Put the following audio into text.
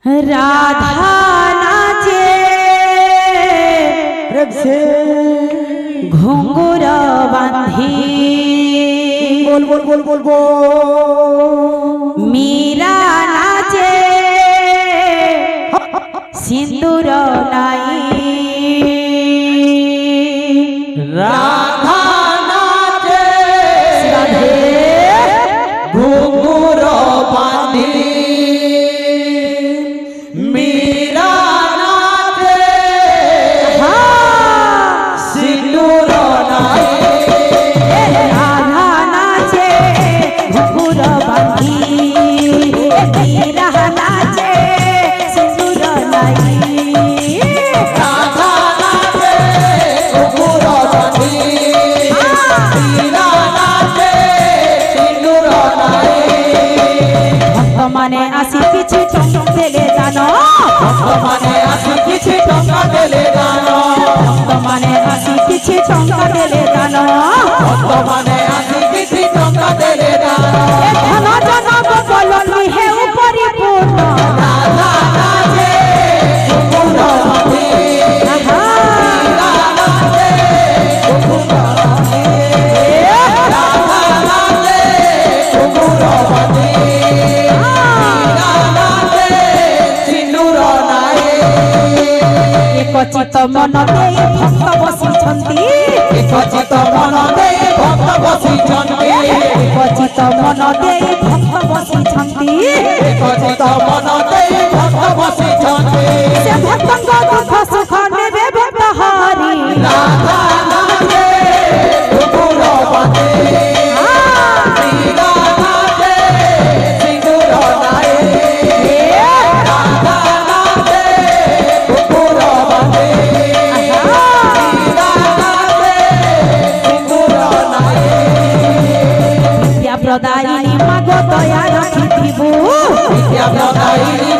राधा नाचे घुंगुर बांधी बोल बोल बोल बोल बोल मीरा नाचे सिंदूर नाई राधा नाचे घुंगुर बांधी मीरा नाचे सिंदूर नाई राधा नाचे घुंगुर बांधी मीरा नाचे सिंदूर नाई राधा नाचे घुंगुर बांधी मीरा नाचे सिंदूर नाई भक्त माने आसी किछि टंका देले जानो भक्त माने आसी किछि टंका देले जानो भक्त माने आसी किछि टंका देले जानो भक्त माने आसी किछि टंका देले जानो धन जनक बोलनी हे परिपूर्ण राधा नाचे घुंगुर बांधी मीरा नाचे घुंगुर बांधी राधा नाचे घुंगुर बांधी मीरा नाचे सिंदूर नाई एक चित मन देई भक्त बसिछन्ति एक चित मन देई भक्त बसिछन्ति एक चित मन देई भक्त बसिछन्ति एक चित मन देई भक्त बसिछन्ति से भक्तଙ୍କ दुख सुख नेबे भक्त हारी राधा नाचे घुंगुर बांधी मीरा नाचे सिंदूर नाई राधा नाचे घुंगुर बांधी मीरा नाचे सिंदूर नाई विद्या प्रदायिनी मागो दया रखिथिबु विद्या प्रदायिनी